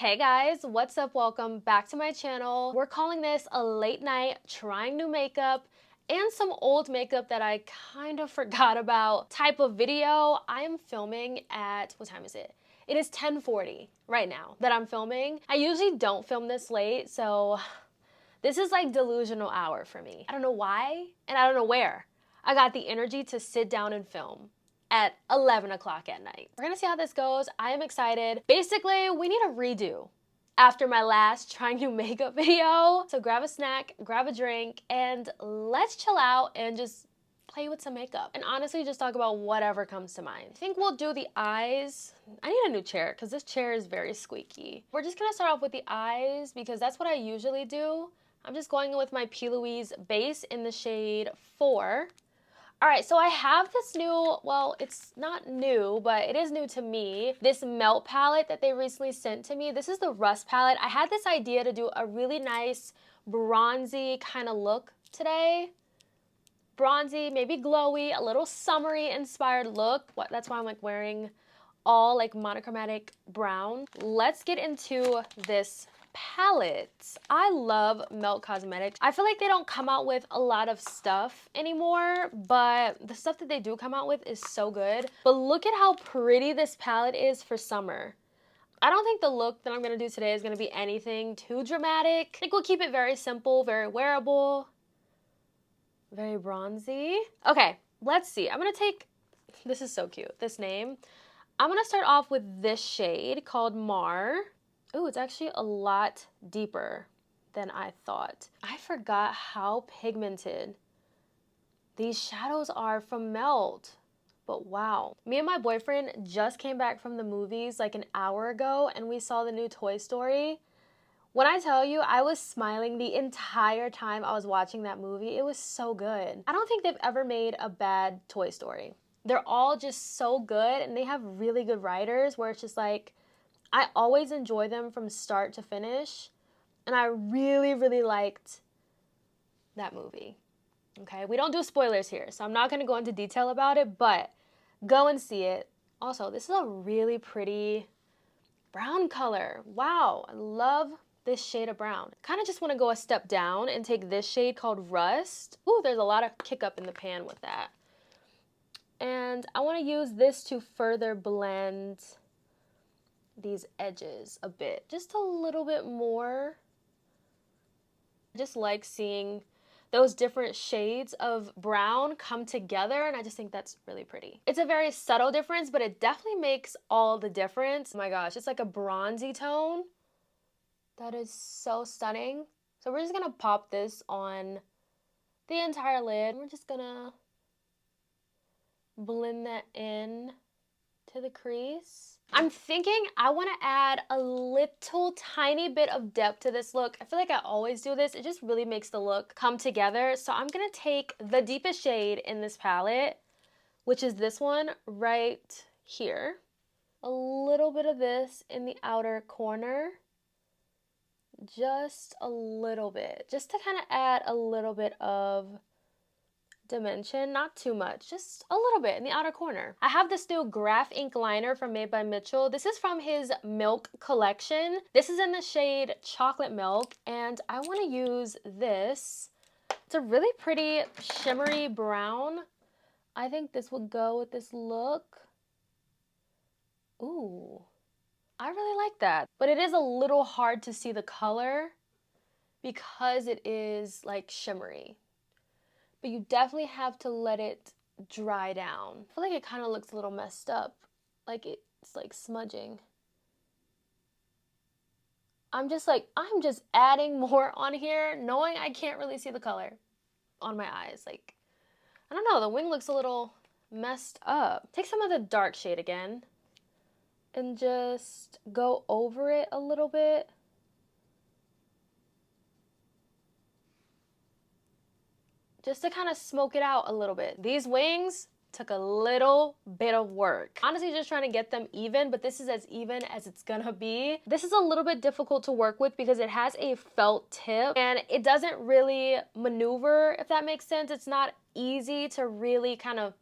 Hey guys, what's up? Welcome back to my channel. We're calling this a late night trying new makeup and some old makeup that I kind of forgot about type of video. I am filming at, what time is it? It is 10:40 right now that I'm filming. I usually don't film this late, so this is like delusional hour for me. I don't know why and I don't know where I got the energy to sit down and film at 11 o'clock at night. We're gonna see how this goes. I am excited. Basically, we need a redo after my last trying new makeup video. So grab a snack, grab a drink, and let's chill out and just play with some makeup. And honestly, just talk about whatever comes to mind. I think we'll do the eyes. I need a new chair because this chair is very squeaky. We're just gonna start off with the eyes because that's what I usually do. I'm just going with my Louise base in the shade 4. All right, so I have this new, well, it's not new, but it is new to me, this Melt palette that they recently sent to me. This is the Rust palette. I had this idea to do a really nice bronzy kind of look today. Bronzy, maybe glowy, a little summery inspired look. That's why I'm like wearing all like monochromatic brown. Let's get into this palette. I love Melt Cosmetics. I feel like they don't come out with a lot of stuff anymore, but the stuff that they do come out with is so good. But look at how pretty this palette is for summer. I don't think the look that I'm gonna do today is gonna be anything too dramatic. I think we'll keep it very simple, very wearable, very bronzy. Okay, let's see. I'm gonna take, this is so cute, this name. I'm gonna start off with this shade called Mar. Ooh, it's actually a lot deeper than I thought. I forgot how pigmented these shadows are from Melt, but wow. Me and my boyfriend just came back from the movies like an hour ago and we saw the new Toy Story. When I tell you, I was smiling the entire time I was watching that movie. It was so good. I don't think they've ever made a bad Toy Story. They're all just so good and they have really good writers where it's just like, I always enjoy them from start to finish, and I really, really liked that movie, okay? We don't do spoilers here, so I'm not gonna go into detail about it, but go and see it. Also, this is a really pretty brown color. Wow, I love this shade of brown. Kind of just wanna go a step down and take this shade called Rust. Ooh, there's a lot of kick up in the pan with that. And I wanna use this to further blend these edges a bit, just a little bit more. I just like seeing those different shades of brown come together, and I just think that's really pretty. It's a very subtle difference, but it definitely makes all the difference. Oh my gosh, it's like a bronzy tone. That is so stunning. So we're just gonna pop this on the entire lid. We're just gonna blend that in to the crease. I'm thinking I want to add a little tiny bit of depth to this look. I feel like I always do this. It just really makes the look come together. So I'm going to take the deepest shade in this palette, which is this one right here. A little bit of this in the outer corner. Just a little bit. Just to kind of add a little bit of dimension, not too much, just a little bit in the outer corner. I have this new Graph Ink liner from Made by Mitchell. This is from his Milk collection. This is in the shade Chocolate Milk, and I want to use this. It's a really pretty shimmery brown. I think this would go with this look. Ooh, I really like that. But it is a little hard to see the color because it is like shimmery. But you definitely have to let it dry down. I feel like it kind of looks a little messed up, like it's like smudging. I'm just adding more on here, knowing I can't really see the color on my eyes. Like, I don't know, the wing looks a little messed up. Take some of the dark shade again and just go over it a little bit. Just to kind of smoke it out a little bit. These wings took a little bit of work. Honestly, just trying to get them even, but this is as even as it's gonna be. This is a little bit difficult to work with because it has a felt tip and it doesn't really maneuver, if that makes sense. It's not easy to really kind of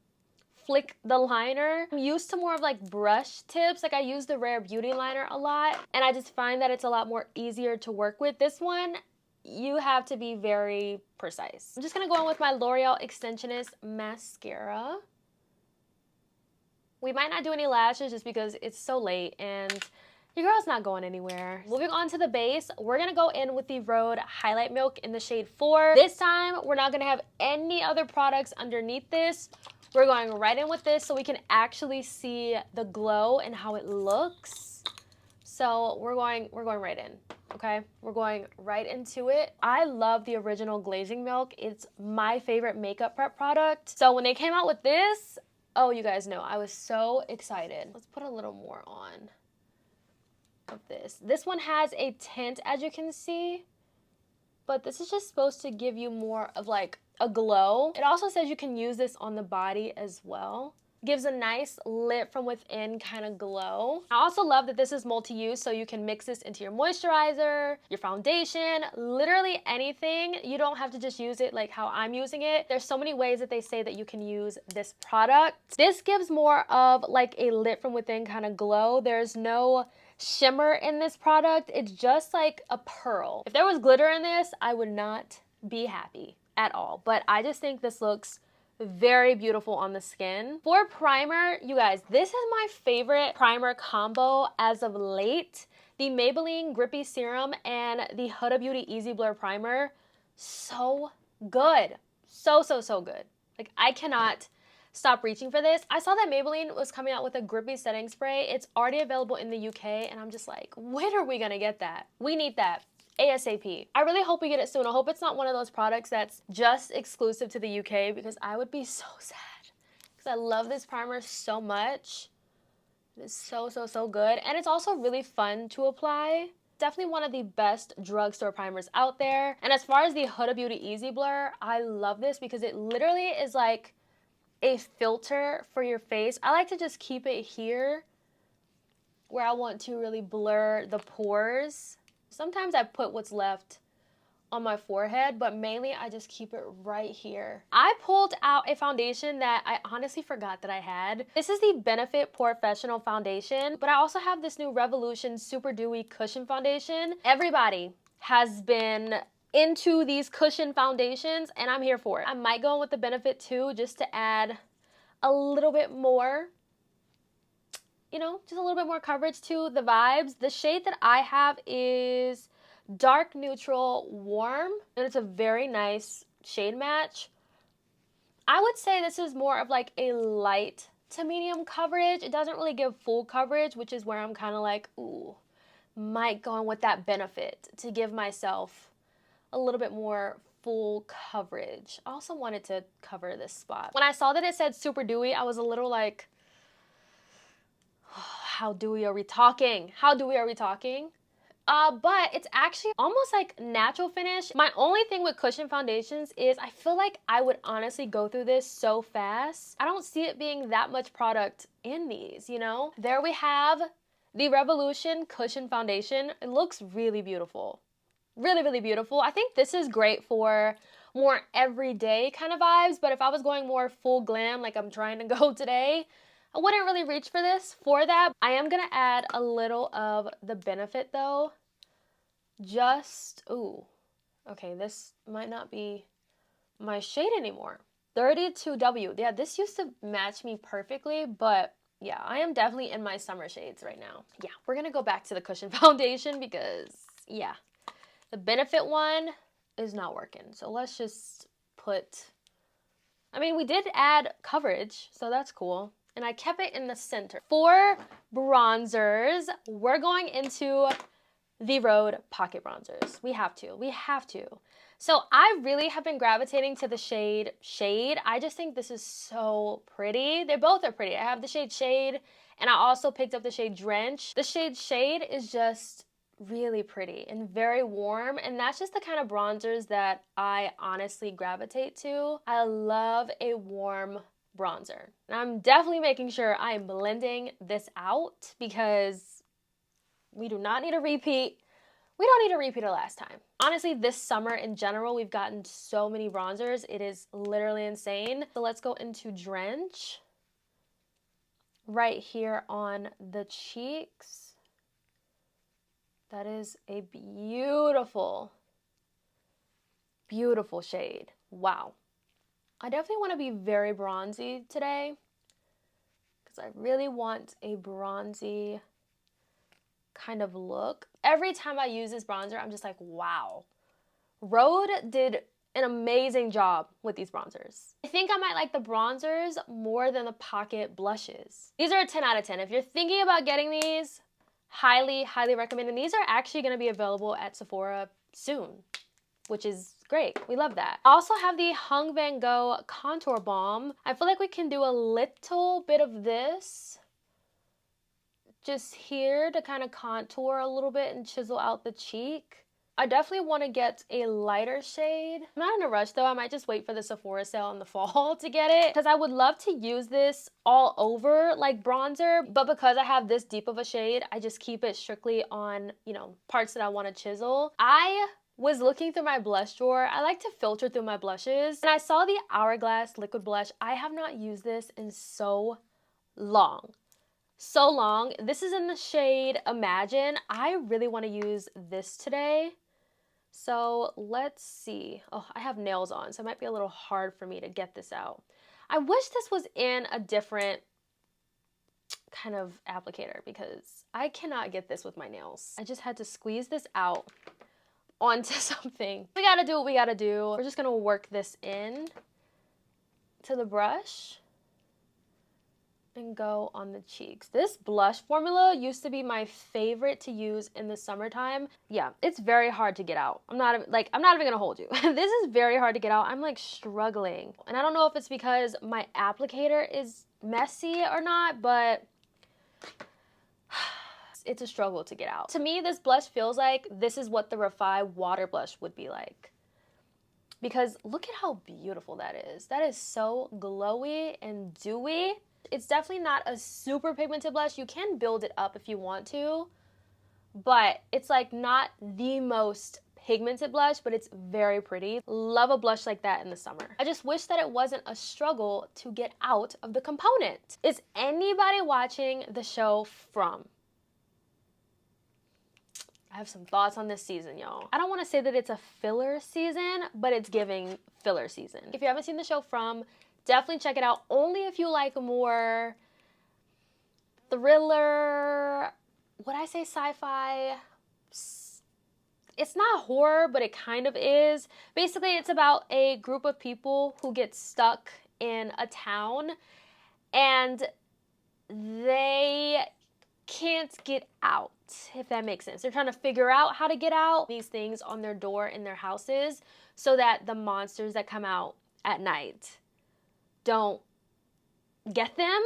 flick the liner. I'm used to more of like brush tips. Like I use the Rare Beauty liner a lot, and I just find that it's a lot more easier to work with. This one, you have to be very precise. I'm just gonna go in with my L'Oreal Extensionist mascara. We might not do any lashes just because it's so late and your girl's not going anywhere. Moving on to the base, we're gonna go in with the Rhode Highlight Milk in the shade 4. This time, we're not gonna have any other products underneath this. We're going right in with this so we can actually see the glow and how it looks. So we're going right in, okay? We're going right into it. I love the original glazing milk. It's my favorite makeup prep product. So when they came out with this, oh, you guys know, I was so excited. Let's put a little more on of this. This one has a tint, as you can see, but this is just supposed to give you more of like a glow. It also says you can use this on the body as well. Gives a nice lit from within kind of glow. I also love that this is multi-use, so you can mix this into your moisturizer, your foundation, literally anything. You don't have to just use it like how I'm using it. There's so many ways that they say that you can use this product. This gives more of like a lit from within kind of glow. There's no shimmer in this product. It's just like a pearl. If there was glitter in this, I would not be happy at all. But I just think this looks very beautiful on the skin. For primer, you guys, this is my favorite primer combo as of late. The Maybelline Grippy Serum and the Huda Beauty Easy Blur Primer. So good. So good. Like, I cannot stop reaching for this. I saw that Maybelline was coming out with a grippy setting spray. It's already available in the UK, and I'm just like, when are we gonna get that? We need that. ASAP. I really hope we get it soon. I hope it's not one of those products that's just exclusive to the UK, because I would be so sad. Because I love this primer so much. It is so good. And it's also really fun to apply. Definitely one of the best drugstore primers out there. And as far as the Huda Beauty Easy Blur, I love this because it literally is like a filter for your face. I like to just keep it here where I want to really blur the pores. Sometimes I put what's left on my forehead, but mainly I just keep it right here. I pulled out a foundation that I honestly forgot that I had. This is the Benefit Professional Foundation, but I also have this new Revolution Super Dewy Cushion Foundation. Everybody has been into these cushion foundations, and I'm here for it. I might go in with the Benefit too, just to add a little bit more, you know, just a little bit more coverage to the vibes. The shade that I have is Dark Neutral Warm, and it's a very nice shade match. I would say this is more of like a light to medium coverage. It doesn't really give full coverage, which is where I'm kind of like, ooh, might go in with that Benefit to give myself a little bit more full coverage. I also wanted to cover this spot. When I saw that it said Super Dewy, I was a little like, how dewy are we talking? How dewy are we talking? But it's actually almost like natural finish. My only thing with cushion foundations is I feel like I would honestly go through this so fast. I don't see it being that much product in these, you know? There we have the Revolution Cushion Foundation. It looks really beautiful. Really beautiful. I think this is great for more everyday kind of vibes, but if I was going more full glam like I'm trying to go today, I wouldn't really reach for this. For that, I am gonna add a little of the Benefit though. Just, ooh, okay, this might not be my shade anymore. 32W, yeah, this used to match me perfectly, but yeah, I am definitely in my summer shades right now. Yeah, we're gonna go back to the cushion foundation because, yeah, the Benefit one is not working. So let's just put, I mean, we did add coverage, so that's cool. And I kept it in the center. For bronzers, we're going into the Rhode Pocket Bronzers. We have to. So I really have been gravitating to the shade Shade. I just think this is so pretty. They both are pretty. I have the shade Shade, and I also picked up the shade Drench. The shade Shade is just really pretty and very warm, and that's just the kind of bronzers that I honestly gravitate to. I love a warm bronzer. And I'm definitely making sure I am blending this out because we do not need a repeat. We don't need a repeat of last time. Honestly, this summer in general, we've gotten so many bronzers. It is literally insane. So let's go into Drench. right here on the cheeks. That is a beautiful, beautiful shade. Wow. I definitely want to be very bronzy today because I really want a bronzy kind of look. Every time I use this bronzer, I'm just like, wow. Rhode did an amazing job with these bronzers. I think I might like the bronzers more than the pocket blushes. These are a 10 out of 10. If you're thinking about getting these, highly, highly recommend. And these are actually going to be available at Sephora soon, which is great. We love that. I also have the Hung Van Gogh Contour Balm. I feel like we can do a little bit of this just here to kind of contour a little bit and chisel out the cheek. I definitely want to get a lighter shade. I'm not in a rush though. I might just wait for the Sephora sale in the fall to get it because I would love to use this all over like bronzer, but because I have this deep of a shade, I just keep it strictly on, you know, parts that I want to chisel. I was looking through my blush drawer. I like to filter through my blushes, and I saw the Hourglass liquid blush. I have not used this in so long. So long. This is in the shade Imagine. I really want to use this today. So let's see. Oh, I have nails on, so it might be a little hard for me to get this out. I wish this was in a different kind of applicator because I cannot get this with my nails. I just had to squeeze this out onto something. We gotta do what we gotta do. We're just gonna work this in to the brush and go on the cheeks. This blush formula used to be my favorite to use in the summertime. Yeah, it's very hard to get out. I'm not even gonna hold you. This is very hard to get out. I'm like struggling. And I don't know if it's because my applicator is messy or not, but it's a struggle to get out. To me, this blush feels like this is what the Refi water blush would be like. Because look at how beautiful that is. That is so glowy and dewy. It's definitely not a super pigmented blush. You can build it up if you want to, but it's like not the most pigmented blush, but it's very pretty. Love a blush like that in the summer. I just wish that it wasn't a struggle to get out of the component. Is anybody watching the show From? I have some thoughts on this season, y'all. I don't want to say that it's a filler season, but it's giving filler season. If you haven't seen the show From, definitely check it out. Only if you like more thriller, would I say sci-fi? It's not horror, but it kind of is. Basically, it's about a group of people who get stuck in a town and they can't get out, if that makes sense. They're trying to figure out how to get out. These things on their door in their houses so that the monsters that come out at night don't get them.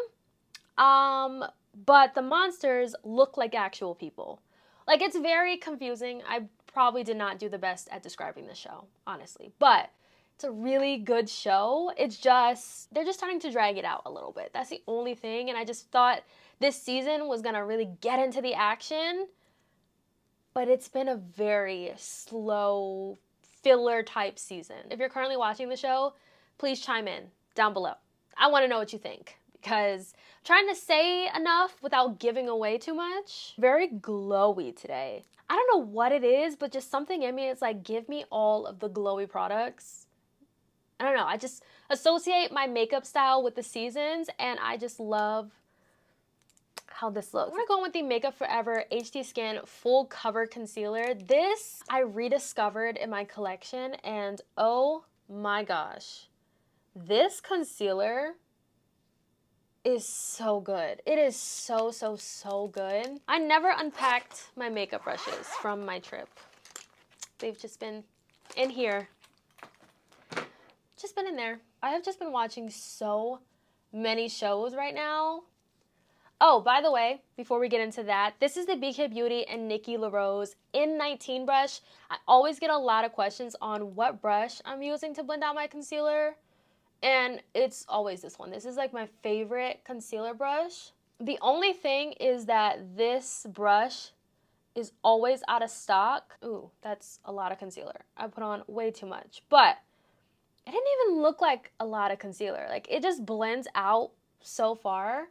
But the monsters look like actual people. Like, it's very confusing. I probably did not do the best at describing the show, honestly. But it's a really good show. It's just, they're just starting to drag it out a little bit. That's the only thing. And I just thought this season was gonna really get into the action. But it's been a very slow, filler type season. If you're currently watching the show, please chime in down below. I want to know what you think because I'm trying to say enough without giving away too much. Very glowy today. I don't know what it is, but just something in me is like, give me all of the glowy products. I don't know. I just associate my makeup style with the seasons, and I just love how this looks. I'm gonna go with the Makeup Forever HD Skin Full Cover Concealer. This I rediscovered in my collection, and oh my gosh. This concealer is so good. It is so, so, so good. I never unpacked my makeup brushes from my trip. They've just been in here. Just been in there. I have just been watching so many shows right now. Oh, by the way, before we get into that, this is the BK Beauty and Nikki LaRose N19 brush. I always get a lot of questions on what brush I'm using to blend out my concealer. And it's always this one. This is like my favorite concealer brush. The only thing is that this brush is always out of stock. Ooh, that's a lot of concealer. I put on way too much, but it didn't even look like a lot of concealer. Like, it just blends out so far.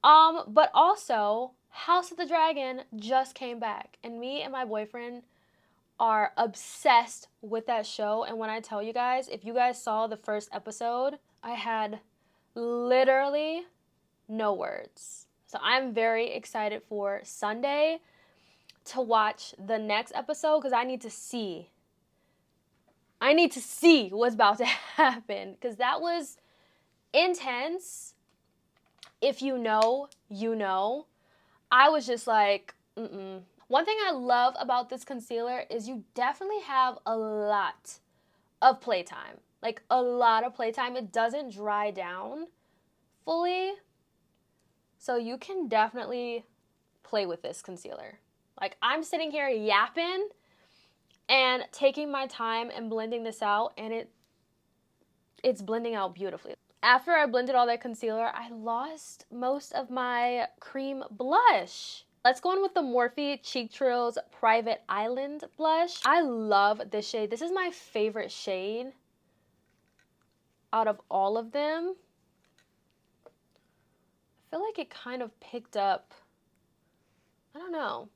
But also, House of the Dragon just came back, and me and my boyfriend are obsessed with that show. And when I tell you guys, if you guys saw the first episode, I had literally no words. So I'm very excited for Sunday to watch the next episode because I need to see what's about to happen, because that was intense. If you know, you know. I was just like, mm-mm. One thing I love about this concealer is you definitely have a lot of playtime. Like a lot of playtime. It doesn't dry down fully. So you can definitely play with this concealer. Like I'm sitting here yapping and taking my time and blending this out, and it's blending out beautifully. After I blended all that concealer, I lost most of my cream blush. Let's go in with the Morphe Cheek Trills Private Island blush. I love this shade. This is my favorite shade out of all of them. I feel like it kind of picked up, I don't know.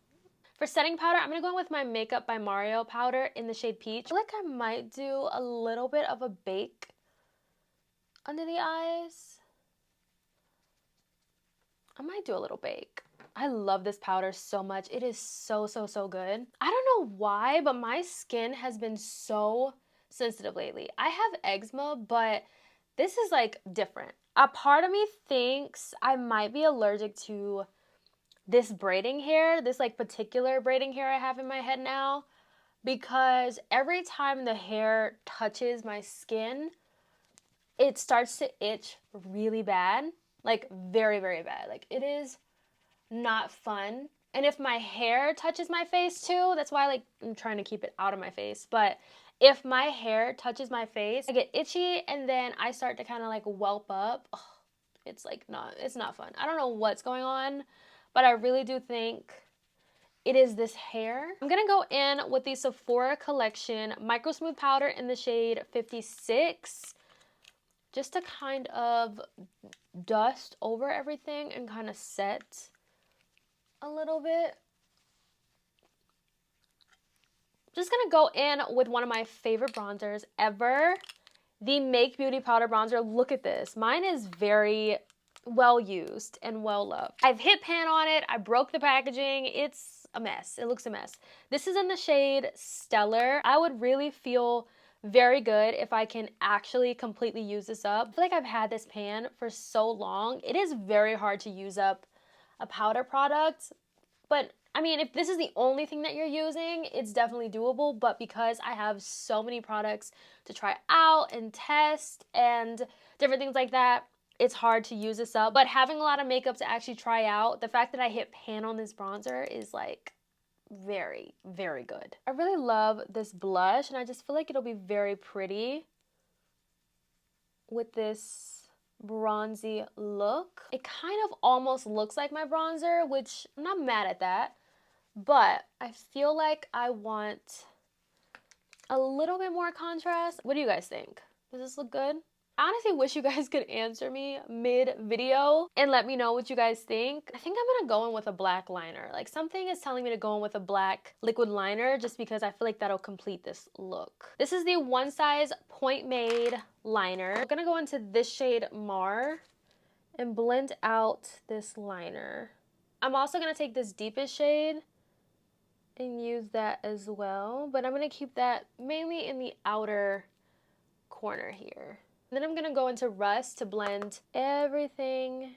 For setting powder, I'm going to go in with my Makeup by Mario powder in the shade Peach. I feel like I might do a little bit of a bake under the eyes. I might do a little bake. I love this powder so much. It is so, so, so good. I don't know why, but my skin has been so sensitive lately. I have eczema, but this is like different. A part of me thinks I might be allergic to this braiding hair, this like particular braiding hair I have in my head now, because every time the hair touches my skin, it starts to itch really bad, like very, very bad. Like it is not fun. And if my hair touches my face too, that's why like I'm trying to keep it out of my face, but if my hair touches my face, I get itchy and then I start to kind of like whelp up. Ugh, it's not fun. I don't know what's going on, but I really do think it is this hair. I'm gonna go in with the Sephora Collection Micro Smooth Powder in the shade 56, just to kind of dust over everything and kind of set a little bit. Just gonna go in with one of my favorite bronzers ever, the Make Beauty Powder Bronzer. Look at this. Mine is very well used and well loved. I've hit pan on it. I broke the packaging. It's a mess. It looks a mess. This is in the shade Stellar. I would really feel very good if I can actually completely use this up. I feel like I've had this pan for so long. It is very hard to use up a powder product, but I mean, if this is the only thing that you're using, it's definitely doable. But because I have so many products to try out and test and different things like that, it's hard to use this up. But having a lot of makeup to actually try out, the fact that I hit pan on this bronzer is like very, very good. I really love this blush, and I just feel like it'll be very pretty with this bronzy look. It kind of almost looks like my bronzer, which I'm not mad at that. But I feel like I want a little bit more contrast. What do you guys think? Does this look good? I honestly wish you guys could answer me mid-video and let me know what you guys think. I think I'm gonna go in with a black liner. Like something is telling me to go in with a black liquid liner just because I feel like that'll complete this look. This is the One Size Point Made liner. I'm gonna go into this shade Mar and blend out this liner. I'm also gonna take this deepest shade and use that as well, but I'm gonna keep that mainly in the outer corner here. And then I'm gonna go into Rust to blend everything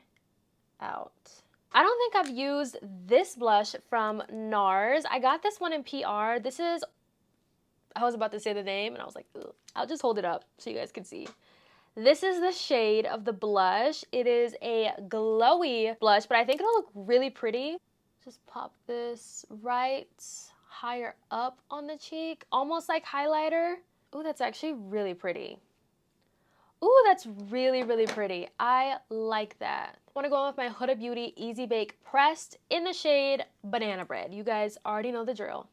out. I don't think I've used this blush from NARS. I got this one in PR. This is, I was about to say the name and I was like, ugh. I'll just hold it up so you guys can see. This is the shade of the blush. It is a glowy blush, but I think it'll look really pretty. Just pop this right higher up on the cheek, almost like highlighter. Ooh, that's actually really pretty. Ooh, that's really, really pretty. I like that. I want to go in with my Huda Beauty Easy Bake Pressed in the shade Banana Bread. You guys already know the drill.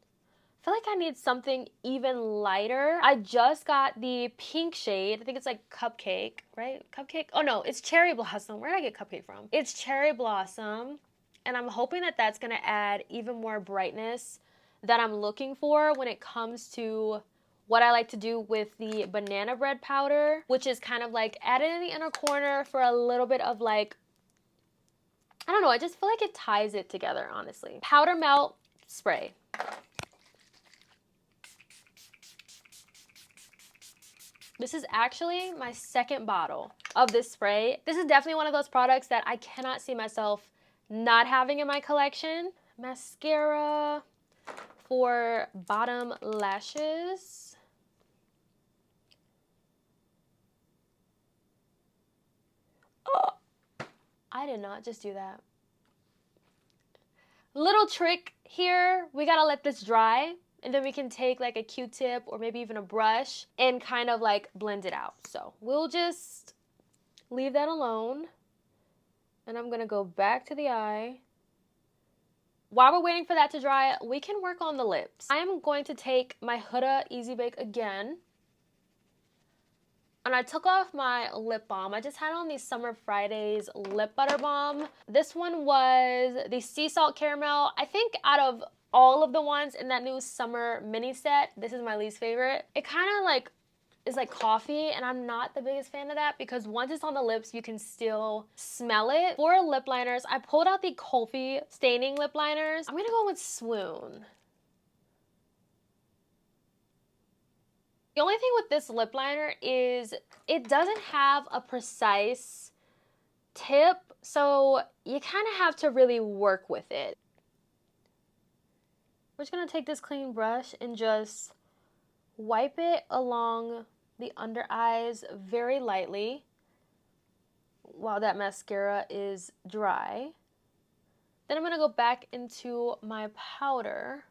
I feel like I need something even lighter. I just got the pink shade. I think it's like Cupcake, right? Cupcake? Oh no, it's Cherry Blossom. Where did I get Cupcake from? It's Cherry Blossom. And I'm hoping that that's gonna add even more brightness that I'm looking for when it comes to what I like to do with the banana bread powder, which is kind of like added in the inner corner for a little bit of like, I don't know, I just feel like it ties it together, honestly. Powder melt spray. This is actually my second bottle of this spray. This is definitely one of those products that I cannot see myself not having in my collection. Mascara for bottom lashes. Oh, I did not just do that. Little trick here, we gotta let this dry, and then we can take like a Q-tip or maybe even a brush and kind of like blend it out. So we'll just leave that alone. And I'm gonna go back to the eye. While we're waiting for that to dry, we can work on the lips. I'm going to take my Huda Easy Bake again. And I took off my lip balm. I just had on the Summer Fridays lip butter balm. This one was the sea salt caramel. I think out of all of the ones in that new summer mini set, this is my least favorite. It kind of like is like coffee, and I'm not the biggest fan of that because once it's on the lips, you can still smell it. For lip liners, I pulled out the Colfie staining lip liners. I'm gonna go with Swoon. The only thing with this lip liner is it doesn't have a precise tip, so you kind of have to really work with it. We're just gonna take this clean brush and just wipe it along the under eyes very lightly while that mascara is dry. Then I'm gonna go back into my powder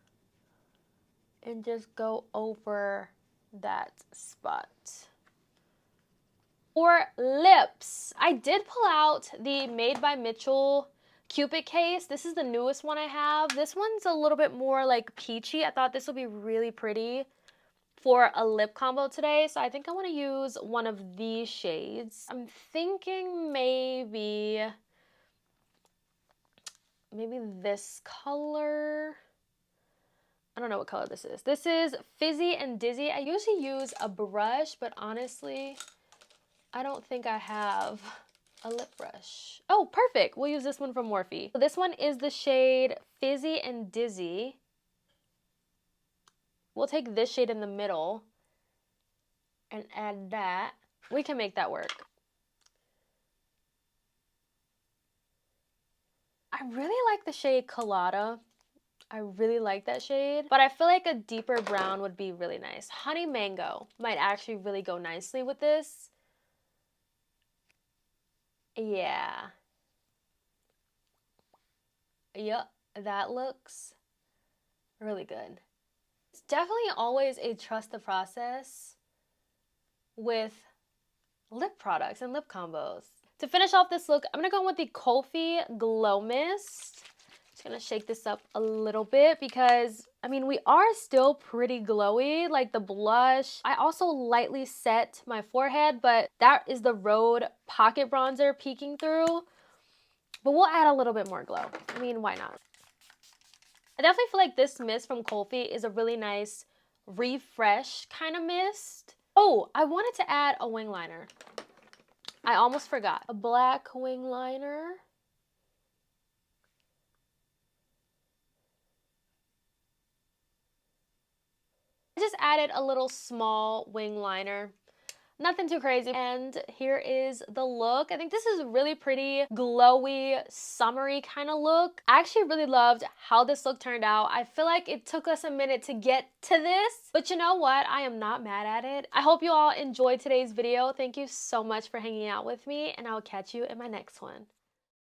and just go over that spot. For lips, I did pull out the Made by Mitchell Cupid case. This is the newest one I have. This one's a little bit more like peachy. I thought this would be really pretty for a lip combo today, so I think I want to use one of these shades. I'm thinking maybe this color. I don't know what color this is. This is Fizzy and Dizzy. I usually use a brush, but honestly, I don't think I have a lip brush. Oh, perfect. We'll use this one from Morphe. So this one is the shade Fizzy and Dizzy. We'll take this shade in the middle and add that. We can make that work. I really like the shade Colada. I really like that shade, but I feel like a deeper brown would be really nice. Honey Mango might actually really go nicely with this. Yeah. Yep, that looks really good. It's definitely always a trust the process with lip products and lip combos. To finish off this look, I'm gonna go with the Colfie Glow Mist. Just gonna shake this up a little bit because, I mean, we are still pretty glowy, like the blush. I also lightly set my forehead, but that is the Rhode Pocket Bronzer peeking through. But we'll add a little bit more glow. I mean, why not? I definitely feel like this mist from Colfie is a really nice refresh kind of mist. Oh, I wanted to add a wing liner. I almost forgot. A black wing liner. I just added a little small wing liner. Nothing too crazy. And here is the look. I think this is a really pretty, glowy, summery kind of look. I actually really loved how this look turned out. I feel like it took us a minute to get to this, but you know what? I am not mad at it. I hope you all enjoyed today's video. Thank you so much for hanging out with me, and I will catch you in my next one.